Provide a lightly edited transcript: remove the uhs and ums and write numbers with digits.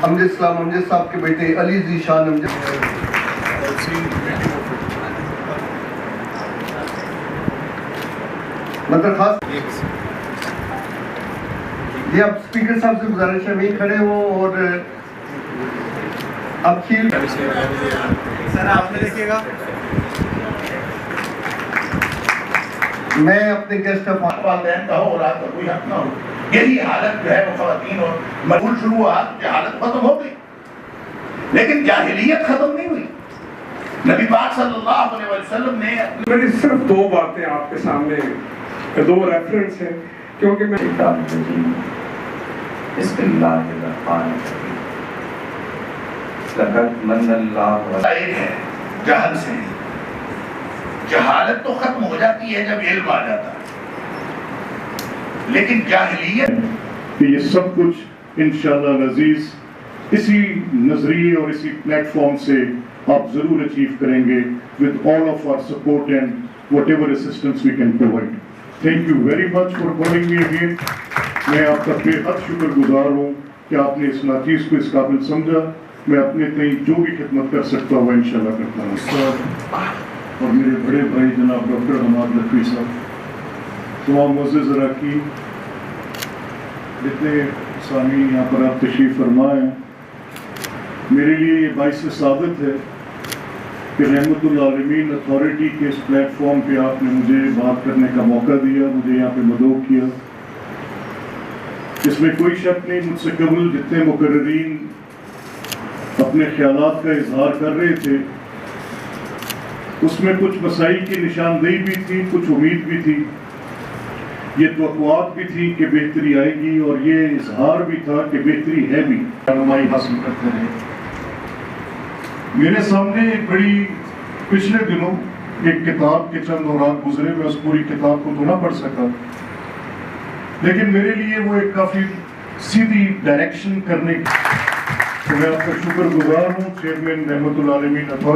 امجد اسلام امجد صاحب کے بیٹے علی ذیشان امجد. مطلب خاص یہ اب اسپیکر صاحب سے گزارش ہے وہیں کھڑے ہوں اور اب کھیل سر آپ نے دیکھیے گا. میں اپنے گیسٹ والدین کا ہو اور آپ کا کوئی حق نہ ہو. یہی حالت جو ہے وہ خواتین اور مقبول شروع ہوا کہ حالت ختم ہو گئی لیکن جاہلیت ختم نہیں ہوئی. نبی پاک صلی اللہ علیہ وسلم نے میری صرف دو باتیں آپ کے سامنے دو ریفرنس ہیں کیونکہ میں بسم اللہ الرحمن الرحیم. لقد من اللہ ایک ہے جہل سے. جہالت تو ختم ہو جاتی ہے جب علم آ جاتا ہے لیکن جاہلیت کہ یہ سب کچھ انشاءاللہ عزیز اسی نظریے اور اسی پلیٹ فارم سے آپ ضرور اچیو کریں گے with all of our support and whatever assistance we can provide. Thank you very much for calling me again. میں آپ کا بے حد شکر گزار ہوں کہ آپ نے اس ناچیز کو اس قابل سمجھا. میں اپنے تئیں جو بھی خدمت کر سکتا ہوں انشاءاللہ کرتا ہوں. اور میرے بڑے بھائی جناب ڈاکٹر حماد لکھوی صاحب, تمام معزز اراکین, جتنے سامعین یہاں پر آپ تشریف فرما ہیں, میرے لیے یہ باعث سعادت ہے کہ رحمت العالمین اتھارٹی کے اس پلیٹ فارم پہ آپ نے مجھے بات کرنے کا موقع دیا, مجھے یہاں پہ مدعو کیا. اس میں کوئی شک نہیں, مجھ سے قبل جتنے مقررین اپنے خیالات کا اظہار کر رہے تھے اس میں کچھ مسائل کی نشاندہی بھی تھی, کچھ امید بھی تھی, یہ توقعات بھی تھی کہ بہتری آئے گی اور یہ اظہار بھی تھا کہ بہتری ہے بھی. رہنمائی حاصل کرتے رہے. میرے سامنے ایک بڑی پچھلے دنوں ایک کتاب کے چند اورات گزرے, میں اس پوری کتاب کو تو نہ پڑھ سکا لیکن میرے لیے وہ ایک کافی سیدھی ڈائریکشن کرنے کی. تو میں آپ کا شکر گزار ہوں چیئرمین رحمت العالمین اتھارٹی